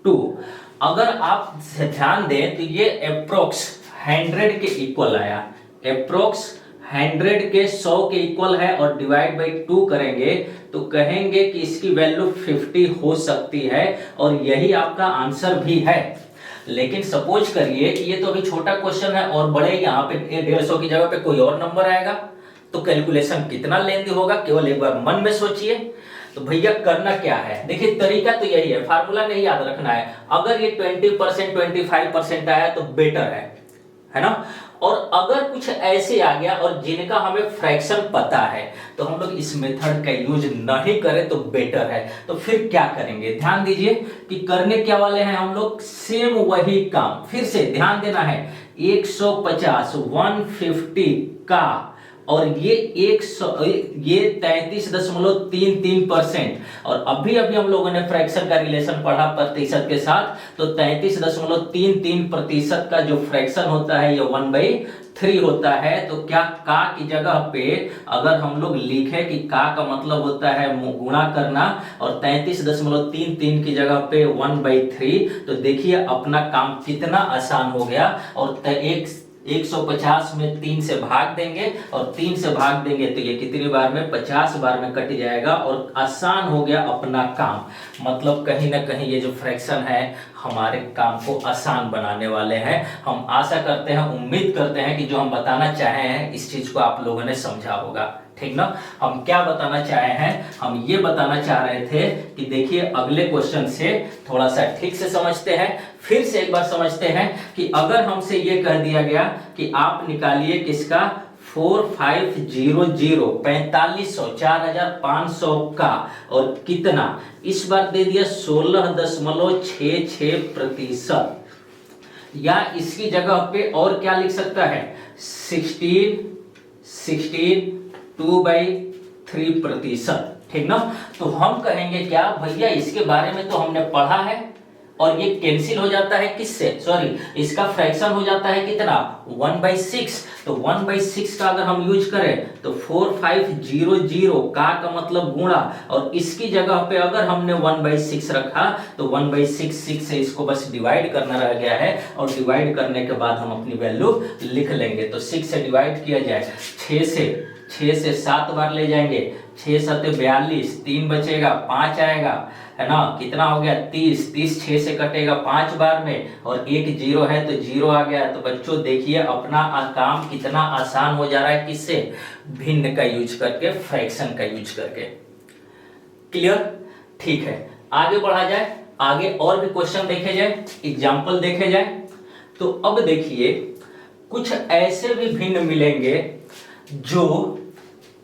Speaker 1: 2। अगर आप ध्यान दें तो ये अप्रोक्स 100 के इक्वल आया, अप्रोक्स 100 के 100 के इक्वल है और डिवाइड बाई 2 करेंगे तो कहेंगे कि इसकी वैल्यू 50 हो सकती है और यही आपका आंसर भी है। लेकिन सपोज करिए कि ये तो अभी छोटा क्वेश्चन है और बड़े यहाँ पे 150 की जगह पे कोई और नंबर आएगा तो कैलकुलेशन कितना लेंदी होगा, केवल एक बार मन में सोचिए। तो भैया करना क्या है, देखिए तरीका तो यही है, फार्मूला नहीं याद रखना है। अगर ये 20% 25% आया तो बेटर है ना। और अगर कुछ ऐसे आ गया और जिनका हमें फ्रैक्शन पता है तो हम लोग इस मेथड का यूज नहीं करें तो बेटर है। तो फिर क्या करेंगे, ध्यान दीजिए कि करने क्या वाले हैं हम लोग, सेम वही काम। फिर से ध्यान देना है, 150 150 का और ये 33.33% और अभी हम लोगों ने फ्रैक्शन का रिलेशन पढ़ा प्रतिशत के साथ, तो 33.33% का जो फ्रैक्शन होता है ये 1/3 होता है। तो क्या का की जगह पे अगर हम लोग लिखे कि का मतलब होता है गुणा करना और 33.33 की जगह पे 1/3, तो देखिए अपना काम कितना आसान हो गया। और 150 में 3 से भाग देंगे और 3 से भाग देंगे तो ये कितनी बार में 50 बार में कट जाएगा और आसान हो गया अपना काम। मतलब कहीं ना कहीं ये जो फ्रैक्शन है हमारे काम को आसान बनाने वाले हैं। हम आशा करते हैं, उम्मीद करते हैं कि जो हम बताना चाहे हैं इस चीज को आप लोगों ने समझा होगा। ठीक ना। हम क्या बताना चाहे हैं, हम ये बताना चाह रहे थे कि देखिए अगले क्वेश्चन से थोड़ा सा ठीक से समझते हैं। फिर से एक बार समझते हैं कि अगर हमसे ये कह दिया गया कि आप निकालिए किसका 4500 4500 का और कितना, इस बार दे दिया 16.66%, या इसकी जगह पे और क्या लिख सकता है 16 2/3%। ठीक ना। तो हम कहेंगे क्या भैया, इसके बारे में तो हमने पढ़ा है और ये कैंसिल हो जाता है किससे, सॉरी इसका फ्रैक्शन हो जाता है कितना 1/6। तो 1/6 का अगर हम यूज करें तो 4500 का मतलब गुणा और इसकी जगह पे अगर हमने 1/6 रखा तो 1/6 से इसको बस डिवाइड करना रह गया है और डिवाइड करने के बाद हम अपनी वैल्यू लिख लेंगे। तो 6 से डिवाइड किया जाए, 6 से 7 बार ले जाएंगे, 6 7 42, 3 बचेगा 5 आएगा है ना, कितना हो गया 30 6 से कटेगा 5 बार में और एक 0 है तो 0 आ गया। तो बच्चों देखिए अपना काम कितना आसान हो जा रहा है, किससे, भिन्न का यूज करके, फ्रैक्शन का यूज करके। क्लियर। ठीक है, आगे बढ़ा जाए, आगे और भी क्वेश्चन देखे जाए, एग्जाम्पल देखे जाए। तो अब देखिए कुछ ऐसे भी भिन्न मिलेंगे जो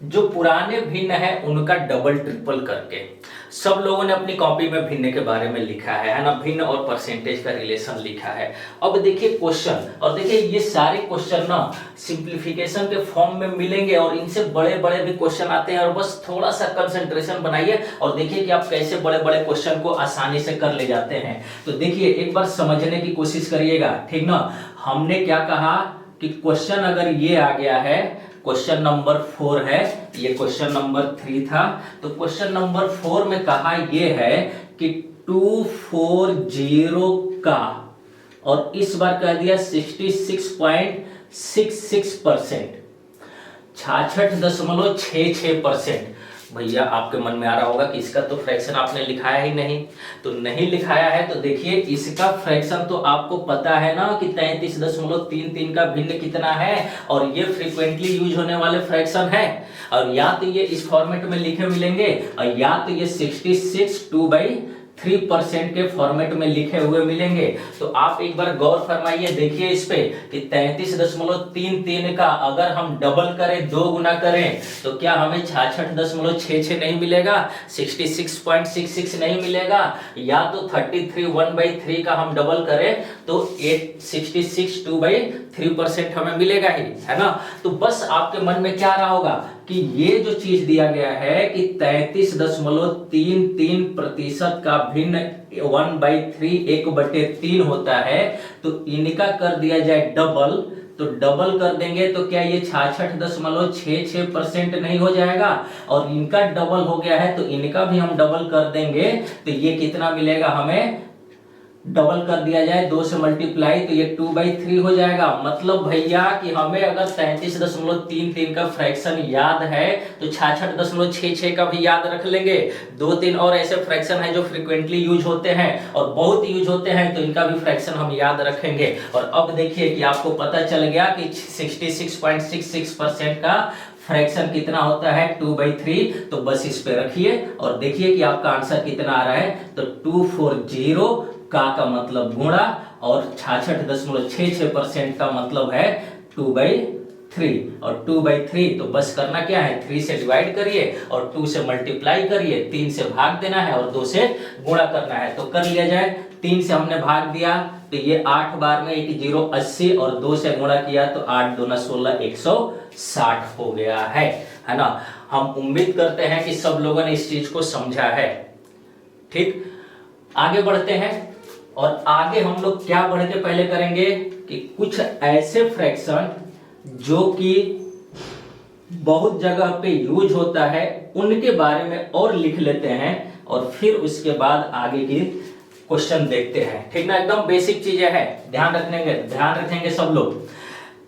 Speaker 1: जो पुराने भिन्न है उनका डबल ट्रिपल करके सब लोगों ने अपनी कॉपी में भिन्न के बारे में लिखा है ना, भिन्न और परसेंटेज का रिलेशन लिखा है। अब देखिए क्वेश्चन, और देखिए ये सारे क्वेश्चन ना सिंप्लीफिकेशन के फॉर्म में मिलेंगे और इनसे बड़े बड़े भी क्वेश्चन आते हैं, और बस थोड़ा सा कंसंट्रेशन बनाइए और देखिए कि आप कैसे बड़े बड़े क्वेश्चन को आसानी से कर ले जाते हैं। तो देखिए एक बार समझने की कोशिश करिएगा, ठीक ना। हमने क्या कहा कि क्वेश्चन अगर ये आ गया है, क्वेश्चन नंबर 4 है, ये क्वेश्चन नंबर 3 था, तो क्वेश्चन नंबर 4 में कहा ये है कि 240 का, और इस बार कह दिया 66.66%, 66.66%। भैया आपके मन में आ रहा होगा कि इसका तो फ्रैक्शन आपने लिखाया ही नहीं, तो नहीं लिखाया है तो देखिए इसका फ्रैक्शन तो आपको पता है ना कि 33.33 का भिन्न कितना है, और ये फ्रीक्वेंटली यूज होने वाले फ्रैक्शन है, और या तो ये इस फॉर्मेट में लिखे मिलेंगे और या तो ये 66.2/3% के फॉर्मेट में लिखे हुए मिलेंगे। तो आप एक बार गौर फरमाइए, देखिए इस पे कि 33.33 का अगर हम डबल करें, 2 गुना करें, तो क्या हमें 66.66 नहीं मिलेगा, 66.66 नहीं मिलेगा, या तो 33 का हम डबल करें तो 66.2/3% हमें मिलेगा ही, है ना। तो बस आपके मन में क्या रहा होगा कि ये जो चीज दिया गया है कि 33.33% का भिन्न 1/3 1/3 होता है, तो इनका कर दिया जाए डबल, तो डबल कर देंगे तो क्या ये 66.66% नहीं हो जाएगा, और इनका डबल हो गया है तो इनका भी हम डबल कर देंगे, तो ये कितना मिलेगा हमें, डबल कर दिया जाए 2 से मल्टीप्लाई तो ये 2/3 हो जाएगा। मतलब भैया कि हमें अगर 33.33 का फ्रैक्शन याद है तो 66.66 का भी याद रख लेंगे। 2-3 और ऐसे फ्रैक्शन है जो फ्रीक्वेंटली यूज होते हैं और बहुत यूज होते हैं, तो इनका भी फ्रैक्शन हम याद रखेंगे। और अब देखिए कि आपको पता चल गया कि 66.66% का फ्रैक्शन कितना होता है, 2/3। तो बस इस पे रखिए और देखिए कि आपका आंसर कितना आ रहा है। तो 240 का मतलब गुणा और 66.66% का मतलब है 2/3, और 2/3 तो बस करना क्या है, 3 से डिवाइड करिए और 2 से मल्टीप्लाई करिए, 3 से भाग देना है और 2 से गुणा करना है। तो कर लिया जाए, 3 से हमने भाग दिया तो ये 8 बार में 1 0 80, और 2 से गुणा किया तो 8 2 16 160 हो गया है ना। हम उम्मीद करते हैं कि सब लोगों ने इस चीज को समझा है। ठीक, आगे बढ़ते हैं, और आगे हम लोग क्या बढ़ के पहले करेंगे कि कुछ ऐसे फ्रैक्शन जो कि बहुत जगह पे यूज होता है उनके बारे में और लिख लेते हैं, और फिर उसके बाद आगे की क्वेश्चन देखते हैं। ठीक ना, एकदम बेसिक चीजें हैं, ध्यान रखेंगे सब लोग।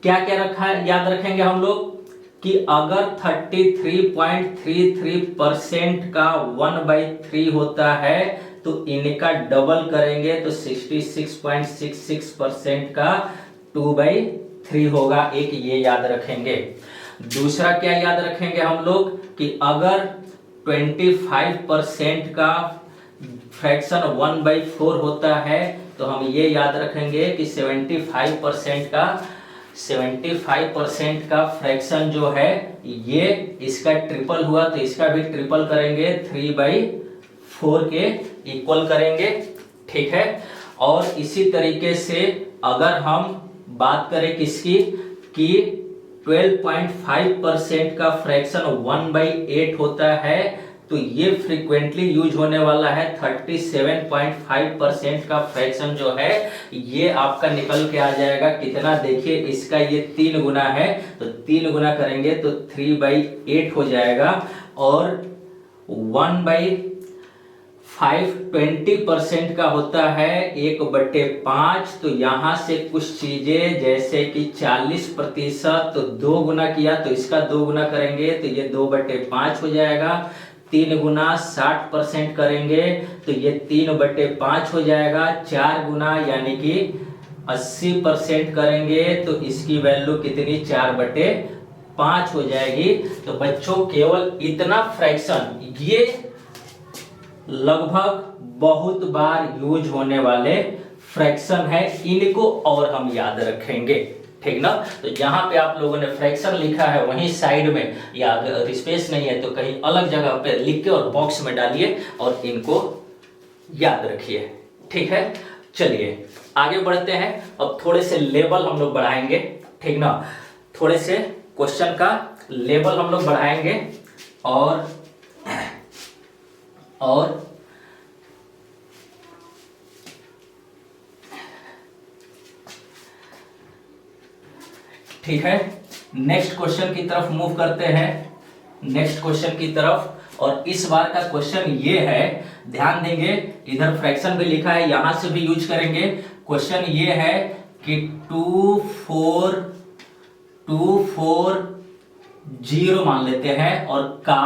Speaker 1: क्या क्या रखा है, याद रखेंगे हम लोग कि अगर 33.33% का 1/3 होता है तो इनका डबल करेंगे तो 66.66% का 2/3 होगा। एक ये याद रखेंगे। दूसरा क्या याद रखेंगे हम लोग कि अगर 25% का फ्रैक्शन 1/4 होता है तो हम ये याद रखेंगे कि 75% का फ्रैक्शन जो है ये इसका ट्रिपल हुआ तो इसका भी ट्रिपल करेंगे, 3/4 के इक्वल करेंगे। ठीक है, और इसी तरीके से अगर हम बात करें किसकी, कि 12.5% का फ्रैक्शन 1/8 होता है तो ये फ्रीक्वेंटली यूज होने वाला है। 37.5% का फ्रैक्शन जो है ये आपका निकल के आ जाएगा कितना, देखिए इसका ये 3 गुना है तो 3 गुना करेंगे तो 3/8 हो जाएगा, और 1/5 20% का होता है 1/5। तो यहाँ से कुछ चीजें जैसे कि 40%, तो 2 गुना किया तो इसका 2 गुना करेंगे तो ये 2/5 हो जाएगा। 3 गुना 60% करेंगे तो ये 3/5 हो जाएगा। 4 गुना यानी कि 80% करेंगे तो इसकी वैल्यू कितनी, 4/5 हो जाएगी। तो बच्चों केवल इतना फ्रैक्शन, ये लगभग बहुत बार यूज होने वाले फ्रैक्शन है, इनको और हम याद रखेंगे। ठीक ना। तो जहां पे आप लोगों ने फ्रैक्शन लिखा है वहीं साइड में, या अगर स्पेस नहीं है तो कहीं अलग जगह पे लिख के और बॉक्स में डालिए और इनको याद रखिए, ठीक है। चलिए आगे बढ़ते हैं। अब थोड़े से लेवल हम लोग बढ़ाएंगे, ठीक ना, थोड़े से क्वेश्चन का लेवल हम लोग बढ़ाएंगे और ठीक है, नेक्स्ट क्वेश्चन की तरफ मूव करते हैं, नेक्स्ट क्वेश्चन की तरफ। और इस बार का क्वेश्चन ये है, ध्यान देंगे, इधर फ्रैक्शन भी लिखा है, यहां से भी यूज करेंगे। क्वेश्चन ये है कि 2420 मान लेते हैं और का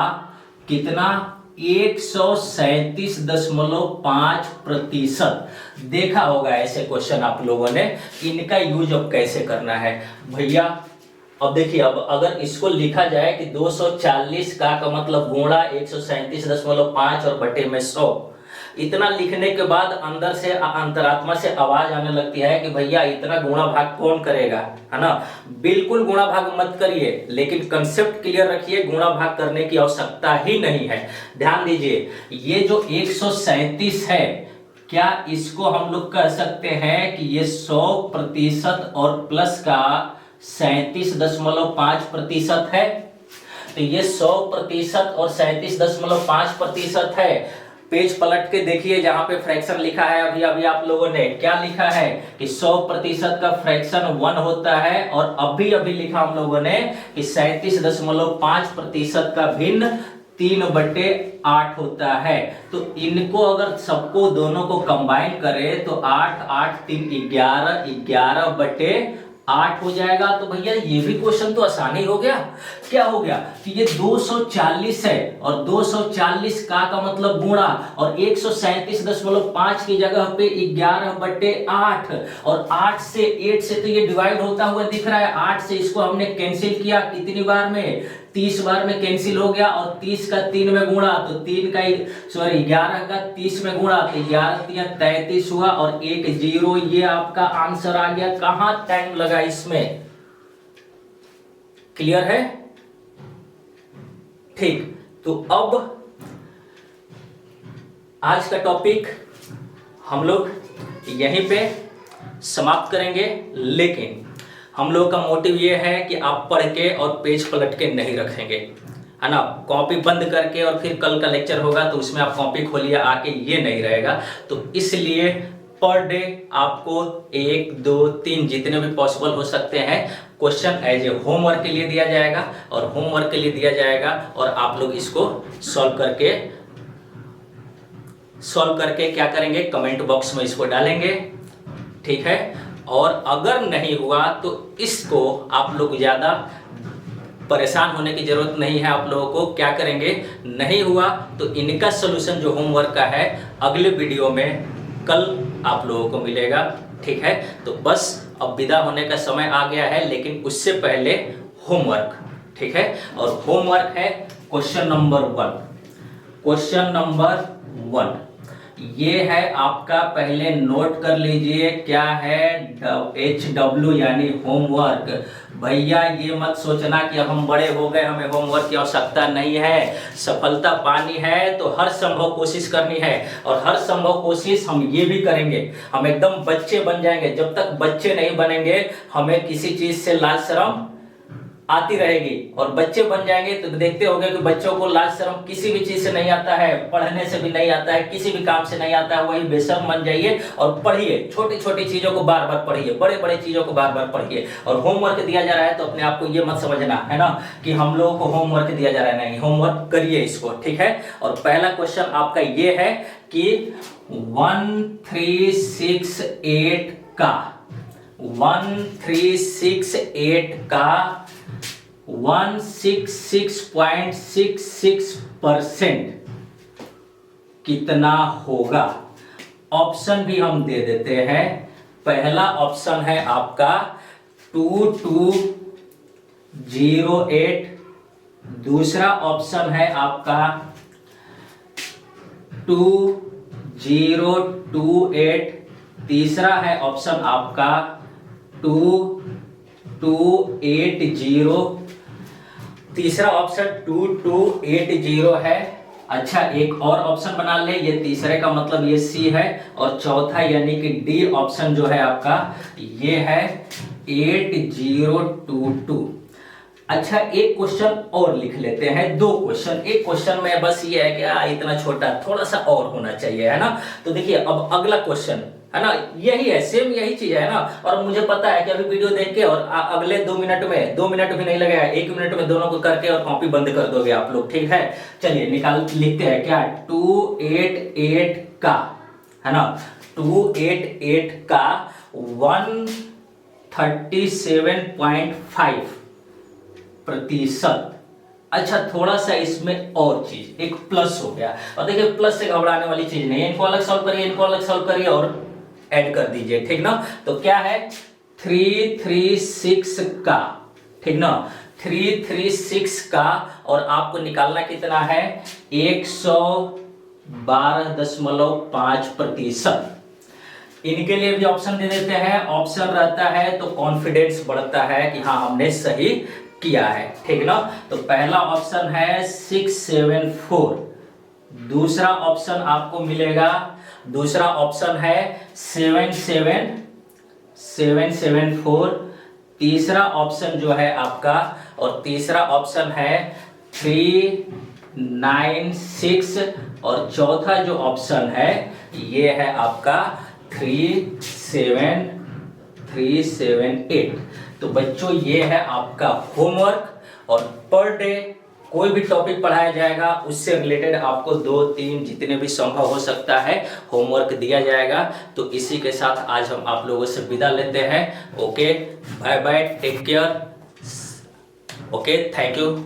Speaker 1: कितना 137.5%। देखा होगा ऐसे क्वेश्चन आप लोगों ने, इनका यूज अब कैसे करना है भैया। अब देखिए, अब अगर इसको लिखा जाए कि 240 का मतलब गुणा 137.5 और बटे में 100, इतना लिखने के बाद अंदर से अंतरात्मा से आवाज आने लगती है कि भैया इतना गुणा भाग कौन करेगा, है ना। बिल्कुल गुणा भाग मत करिए, लेकिन कंसेप्ट क्लियर रखिए, गुणा भाग करने की आवश्यकता ही नहीं है। ध्यान दीजिए, ये जो 137 है, क्या इसको हम लोग कह सकते हैं कि ये 100% और प्लस का 37.5% है। तो ये 100% और 37.5% है। पेज पलट के देखिए, जहां पे फ्रैक्शन लिखा है अभी अभी आप लोगों ने क्या लिखा है कि 100% का फ्रैक्शन 1 होता है, और अभी अभी लिखा हम लोगों ने कि 37.5% का भिन्न 3/8 होता है। तो इनको अगर सबको दोनों को कंबाइन करें तो 8 8 3 11 11/8 हो जाएगा। तो भैया ये भी क्वेश्चन तो आसानी हो गया। क्या हो गया कि ये 240 है और 240 का मतलब गुणा, और 137.5 की जगह पे 11/8, और 8 से तो ये डिवाइड होता हुआ दिख रहा है। 8 से इसको हमने कैंसिल किया कितनी बार में, 30 बार में कैंसिल हो गया, और 30 का 3 में गुणा तो 11 का 30 में गुणा तो 11 33 हुआ, और 1 0, ये आपका आंसर आ गया। कहां टाइम लगा इसमें, क्लियर है, ठीक। तो अब आज का टॉपिक हम लोग यहीं पे समाप्त करेंगे, लेकिन हम लोग का मोटिव ये है कि आप पढ़ के और पेज पलट के नहीं रखेंगे, है ना। कॉपी बंद करके और फिर कल का लेक्चर होगा तो उसमें आप कॉपी खोलिए आके, ये नहीं रहेगा। तो इसलिए पर डे आपको 1 2 3 जितने भी पॉसिबल हो सकते हैं क्वेश्चन एज ए होमवर्क के लिए दिया जाएगा, और होमवर्क के लिए दिया जाएगा, और आप लोग इसको सॉल्व करके क्या करेंगे, कमेंट बॉक्स में इसको डालेंगे, ठीक है। और अगर नहीं हुआ तो इसको आप लोग ज़्यादा परेशान होने की ज़रूरत नहीं है। आप लोगों को क्या करेंगे, नहीं हुआ तो इनका सलूशन जो होमवर्क का है अगले वीडियो में कल आप लोगों को मिलेगा, ठीक है। तो बस अब विदा होने का समय आ गया है, लेकिन उससे पहले होमवर्क, ठीक है। और होमवर्क है क्वेश्चन नंबर 1। क्वेश्चन नंबर 1 ये है आपका, पहले नोट कर लीजिए क्या है, HW यानी होमवर्क। भैया ये मत सोचना कि अब हम बड़े हो गए हमें होमवर्क की आवश्यकता नहीं है। सफलता पानी है तो हर संभव कोशिश करनी है, और हर संभव कोशिश हम ये भी करेंगे, हम एकदम बच्चे बन जाएंगे। जब तक बच्चे नहीं बनेंगे हमें किसी चीज से लाज शर्म आती रहेगी, और बच्चे बन जाएंगे तो देखते होंगे कि बच्चों को लाज शर्म किसी भी चीज से नहीं आता है, पढ़ने से भी नहीं आता है, किसी भी काम से नहीं आता है। वही बेशर्म बन जाइए और पढ़िए, छोटी छोटी चीजों को बार बार पढ़िए, बड़े बड़े चीजों को बार बार पढ़िए। और होमवर्क दिया जा रहा है तो अपने आप को ये मत समझना, है ना, कि हम लोगों को होमवर्क दिया जा रहा है, नहीं, होमवर्क करिए इसको, ठीक है। और पहला क्वेश्चन आपका ये है कि 1368 का 166.66% कितना होगा। ऑप्शन भी हम दे देते हैं। पहला ऑप्शन है आपका 2208, दूसरा ऑप्शन है आपका 2028, तीसरा है ऑप्शन आपका 2029, 2280। तीसरा ऑप्शन 2280 है। अच्छा, एक और ऑप्शन बना ले, ये तीसरे का मतलब ये सी है, और चौथा यानी कि डी ऑप्शन जो है आपका ये है 8022। अच्छा, एक क्वेश्चन और लिख लेते हैं, दो क्वेश्चन। एक क्वेश्चन में बस ये है कि इतना छोटा, थोड़ा सा और होना चाहिए, है ना। तो देखिए अब अगला क्वेश्चन है ना, यही है, सेम यही चीज है ना। और मुझे पता है कि अभी वीडियो देख के और अगले 2 मिनट में, 2 मिनट भी नहीं लगेगा, 1 मिनट में दोनों को करके और कॉपी बंद कर दोगे आप लोग, ठीक है। चलिए निकाल लिखते हैं क्या, 288 का, है ना, 288 का 137.5%। अच्छा, थोड़ा सा इसमें और चीज, एक प्लस हो गया। और देखिए प्लस से घबराने वाली चीज नहीं है, इनको अलग सॉल्व करिए, इनको अलग सॉल्व करिए और ऐड कर दीजिए, ठीक ना। तो क्या है, 336 का, ठीक ना, 336 का, और आपको निकालना कितना है, 112.5%। इनके लिए भी ऑप्शन दे देते हैं, ऑप्शन रहता है तो कॉन्फिडेंस बढ़ता है कि हाँ हमने सही किया है, ठीक ना। तो पहला ऑप्शन है 674, दूसरा ऑप्शन आपको मिलेगा, दूसरा ऑप्शन है 774, तीसरा ऑप्शन जो है आपका, और तीसरा ऑप्शन है 396, और चौथा जो ऑप्शन है ये है आपका 378। तो बच्चों ये है आपका होमवर्क, और पर डे कोई भी टॉपिक पढ़ाया जाएगा उससे रिलेटेड आपको 2-3 जितने भी संभव हो सकता है होमवर्क दिया जाएगा। तो इसी के साथ आज हम आप लोगों से विदा लेते हैं। Okay, bye bye, take care. Okay, thank you.